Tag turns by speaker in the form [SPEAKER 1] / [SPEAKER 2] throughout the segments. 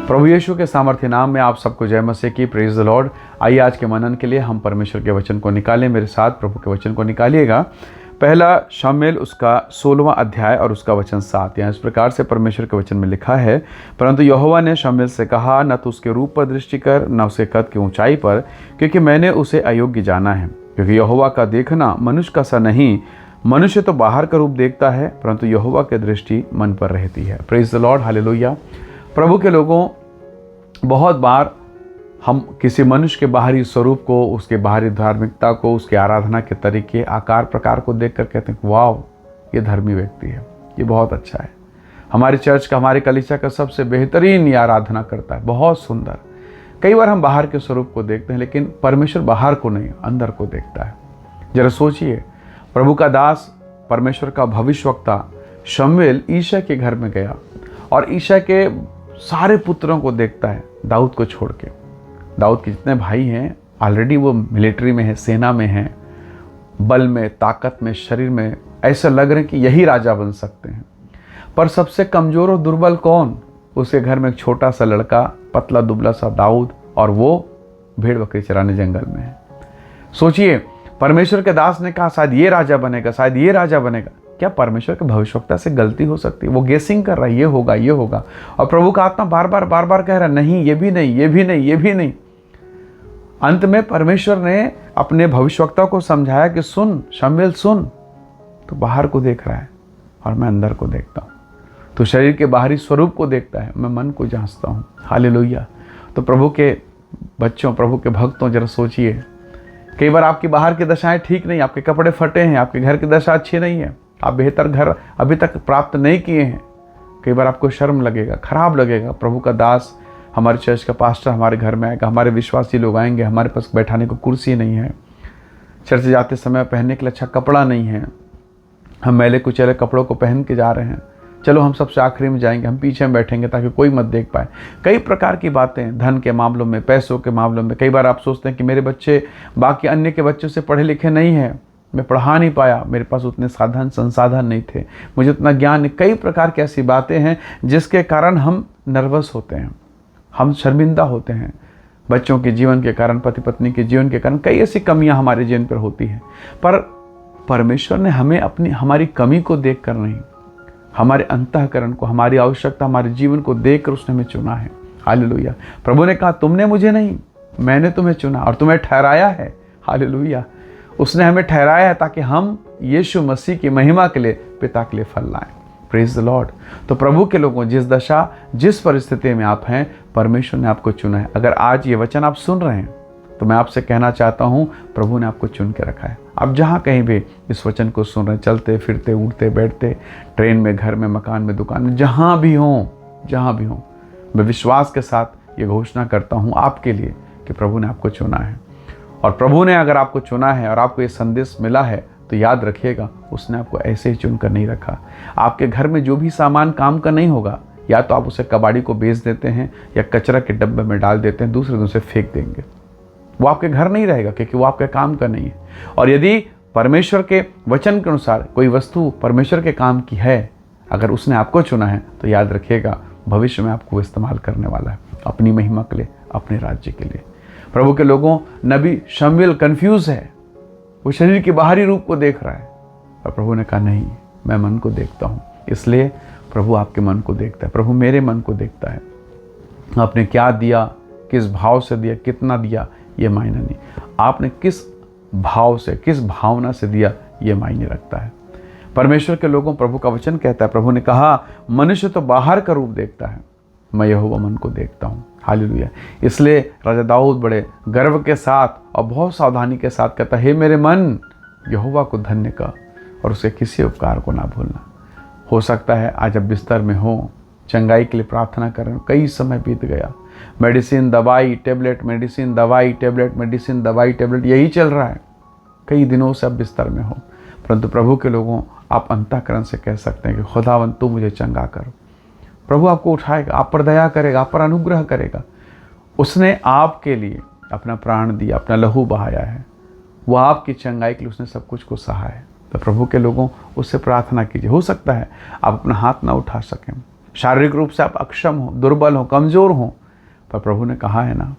[SPEAKER 1] प्रभु यीशु के सामर्थ्य नाम में आप सबको जय मसीह की। Praise the Lord. आइए आज के मनन के लिए हम परमेश्वर के वचन को निकालें। मेरे साथ प्रभु के वचन को निकालिएगा। पहला शमूएल उसका 16वां अध्याय और उसका वचन 7। यहाँ इस प्रकार से परमेश्वर के वचन में लिखा है, परंतु यहोवा ने शमूएल से कहा, न तो उसके रूप पर दृष्टि कर, न उसके कद की ऊंचाई पर, क्योंकि मैंने उसे अयोग्य जाना है। क्योंकि यहोवा का देखना मनुष्य का सा नहीं, मनुष्य तो बाहर का रूप देखता है, परंतु यहोवा की दृष्टि मन पर रहती है। Praise the lord, hallelujah. प्रभु के लोगों, बहुत बार हम किसी मनुष्य के बाहरी स्वरूप को, उसके बाहरी धार्मिकता को, उसके आराधना के तरीके, आकार प्रकार को देखकर कहते हैं, वाह, ये धर्मी व्यक्ति है, ये बहुत अच्छा है, हमारी चर्च का, हमारे कलीसिया का सबसे बेहतरीन ये आराधना करता है, बहुत सुंदर। कई बार हम बाहर के स्वरूप को देखते हैं, लेकिन परमेश्वर बाहर को नहीं, अंदर को देखता है। जरा सोचिए, प्रभु का दास, परमेश्वर का भविष्यवक्ता शमूएल ईशा के घर में गया और ईशा के सारे पुत्रों को देखता है, दाऊद को छोड़ के। दाऊद के जितने भाई हैं ऑलरेडी वो मिलिट्री में है, सेना में हैं, बल में, ताकत में, शरीर में, ऐसा लग रहा है कि यही राजा बन सकते हैं। पर सबसे कमज़ोर और दुर्बल कौन? उसके घर में एक छोटा सा लड़का, पतला दुबला सा दाऊद, और वो भेड़ बकरी चराने जंगल में है। सोचिए, परमेश्वर के दास ने कहा शायद ये राजा बनेगा, शायद ये राजा बनेगा। क्या परमेश्वर के भविष्यवक्ता से गलती हो सकती है? वो गेसिंग कर रहा है, ये होगा, ये होगा, और प्रभु का आत्मा बार बार कह रहा है, नहीं, ये भी नहीं, ये भी नहीं, ये भी नहीं। अंत में परमेश्वर ने अपने भविष्यवक्ता को समझाया कि सुन शमूएल, सुन, तो बाहर को देख रहा है और मैं अंदर को देखता हूँ। तो शरीर के बाहरी स्वरूप को देखता है, मैं मन को जांचता हूँ। हालेलुया। तो प्रभु के बच्चों, प्रभु के भक्तों, जरा सोचिए, कई बार आपकी बाहर की दशाएं ठीक नहीं, आपके कपड़े फटे हैं, आपके घर की दशा अच्छी नहीं है, आप बेहतर घर अभी तक प्राप्त नहीं किए हैं। कई बार आपको शर्म लगेगा, खराब लगेगा। प्रभु का दास, हमारे चर्च का पास्टर हमारे घर में आएगा, हमारे विश्वासी लोग आएंगे, हमारे पास बैठाने को कुर्सी नहीं है, चर्च जाते समय पहनने के लिए अच्छा कपड़ा नहीं है, हम मैले कुचैले कपड़ों को पहन के जा रहे हैं, चलो हम सबसे आखिरी में जाएंगे, हम पीछे में बैठेंगे ताकि कोई मत देख पाए। कई प्रकार की बातें, धन के मामलों में, पैसों के मामलों में। कई बार आप सोचते हैं कि मेरे बच्चे बाकी अन्य के बच्चों से पढ़े लिखे नहीं हैं, मैं पढ़ा नहीं पाया, मेरे पास उतने साधन संसाधन नहीं थे, मुझे उतना ज्ञान नहीं। कई प्रकार की ऐसी बातें हैं जिसके कारण हम नर्वस होते हैं, हम शर्मिंदा होते हैं। बच्चों के जीवन के कारण, पति पत्नी के जीवन के कारण कई ऐसी कमियां हमारे जीवन पर होती हैं। पर परमेश्वर ने हमें हमारी कमी को देख कर नहीं, हमारे अंतःकरण को, हमारी आवश्यकता, हमारे जीवन को देख कर उसने हमें चुना है। हालेलुया। प्रभु ने कहा, तुमने मुझे नहीं, मैंने तुम्हें चुना और तुम्हें ठहराया है। हालेलुया। उसने हमें ठहराया है ताकि हम यीशु मसीह की महिमा के लिए, पिता के लिए फल लाएं। Praise the Lord. तो प्रभु के लोगों, जिस दशा, जिस परिस्थिति में आप हैं, परमेश्वर ने आपको चुना है। अगर आज ये वचन आप सुन रहे हैं तो मैं आपसे कहना चाहता हूँ, प्रभु ने आपको चुन के रखा है। आप जहाँ कहीं भी इस वचन को सुन रहे हैं, चलते फिरते, उठते बैठते, ट्रेन में, घर में, मकान में, दुकान में, जहाँ भी हों, मैं विश्वास के साथ ये घोषणा करता हूँ आपके लिए कि प्रभु ने आपको चुना है। और प्रभु ने अगर आपको चुना है और आपको ये संदेश मिला है, तो याद रखिएगा, उसने आपको ऐसे ही चुनकर नहीं रखा। आपके घर में जो भी सामान काम का नहीं होगा, या तो आप उसे कबाड़ी को बेच देते हैं या कचरा के डब्बे में डाल देते हैं, दूसरे दिन उसे फेंक देंगे। वो आपके घर नहीं रहेगा, क्योंकि वो आपके काम का नहीं है। और यदि परमेश्वर के वचन के अनुसार कोई वस्तु परमेश्वर के काम की है, अगर उसने आपको चुना है, तो याद रखिएगा, भविष्य में आपको इस्तेमाल करने वाला है, अपनी महिमा के लिए, अपने राज्य के लिए। प्रभु के लोगों, नबी शमूएल कंफ्यूज है, वो शरीर के बाहरी रूप को देख रहा है, और प्रभु ने कहा, नहीं, मैं मन को देखता हूँ। इसलिए प्रभु आपके मन को देखता है, प्रभु मेरे मन को देखता है। आपने क्या दिया, किस भाव से दिया, कितना दिया, ये मायने नहीं, आपने किस भाव से, किस भावना से दिया, ये मायने रखता है। परमेश्वर के लोगों, प्रभु का वचन कहता है, प्रभु ने कहा, मनुष्य तो बाहर का रूप देखता है, मैं यहोवा मन को देखता हूँ। हालेलुया। इसलिए राजा दाऊद बड़े गर्व के साथ और बहुत सावधानी के साथ कहता है, हे मेरे मन, यहोवा को धन्य कर और उसके किसी उपकार को ना भूलना। हो सकता है आज आप बिस्तर में हो, चंगाई के लिए प्रार्थना कर रहे हो, कई समय बीत गया, मेडिसिन, दवाई, टेबलेट, मेडिसिन, दवाई, टेबलेट, मेडिसिन, दवाई, टेबलेट, यही चल रहा है, कई दिनों से आप बिस्तर में हो। परंतु प्रभु के लोगों, आप अंतःकरण से कह सकते हैं कि खुदावन तू मुझे चंगा कर। प्रभु आपको उठाएगा, आप पर दया करेगा, आप पर अनुग्रह करेगा। उसने आपके लिए अपना प्राण दिया, अपना लहू बहाया है, वह आपकी चंगाई के लिए उसने सब कुछ को सहा है। तो प्रभु के लोगों, उससे प्रार्थना कीजिए। हो सकता है आप अपना हाथ ना उठा सकें, शारीरिक रूप से आप अक्षम हो, दुर्बल हो, कमज़ोर हो, पर प्रभु ने कहा है ना,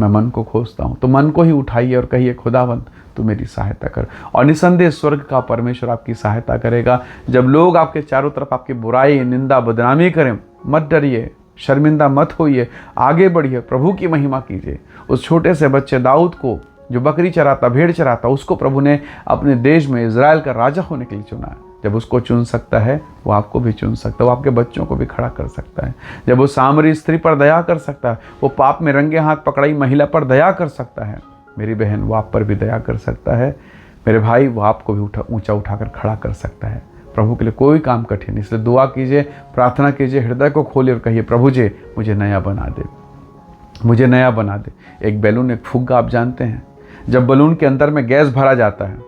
[SPEAKER 1] मैं मन को खोजता हूँ। तो मन को ही उठाइए और कहिए, खुदावंत तू मेरी सहायता कर। और निसंदेह स्वर्ग का परमेश्वर आपकी सहायता करेगा। जब लोग आपके चारों तरफ आपकी बुराई, निंदा, बदनामी करें, मत डरिए, शर्मिंदा मत होइए, आगे बढ़िए, प्रभु की महिमा कीजिए। उस छोटे से बच्चे दाऊद को, जो बकरी चराता, भेड़ चराता, उसको प्रभु ने अपने देश में इज़राइल का राजा होने के लिए चुना। जब उसको चुन सकता है, वो आपको भी चुन सकता है, वो आपके बच्चों को भी खड़ा कर सकता है। जब वो सामरी स्त्री पर दया कर सकता है, वो पाप में रंगे हाथ पकड़ाई महिला पर दया कर सकता है, मेरी बहन वो आप पर भी दया कर सकता है। मेरे भाई वो आपको भी ऊंचा उठाकर खड़ा कर सकता है। प्रभु के लिए कोई काम कठिन नहीं, इसलिए दुआ कीजिए, प्रार्थना कीजिए, हृदय को खोलिए और कहिए, प्रभु जी मुझे नया बना दे, मुझे नया बना दे। एक बैलून, एक फुग्गा आप जानते हैं, जब बलून के अंदर में गैस भरा जाता है,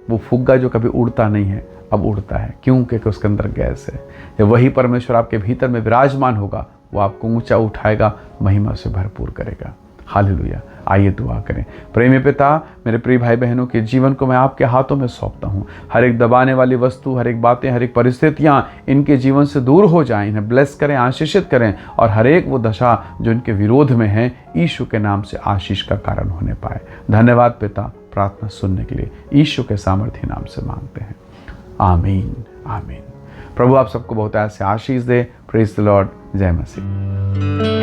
[SPEAKER 1] वो फुग्गा जो कभी उड़ता नहीं है अब उड़ता है। क्यों? क्योंकि उसके अंदर गैस है। जब वही परमेश्वर आपके भीतर में विराजमान होगा, वो आपको ऊंचा उठाएगा, महिमा से भरपूर करेगा। हालेलुया। आइए दुआ करें। प्रेमी पिता, मेरे प्रिय भाई बहनों के जीवन को मैं आपके हाथों में सौंपता हूँ। हर एक दबाने वाली वस्तु, हर एक बातें, हर एक परिस्थितियाँ इनके जीवन से दूर हो जाएं, इन्हें ब्लेस करें, आशीषित करें, और हर एक वो दशा जो इनके विरोध में है, यीशु के नाम से आशीष का कारण होने पाए। धन्यवाद पिता, प्रार्थना सुनने के लिए यीशु के सामर्थ्य नाम से मांगते हैं, आमीन, आमीन। प्रभु आप सबको बहुत ऐसे आशीष दे। Praise the lord. जय मसीह।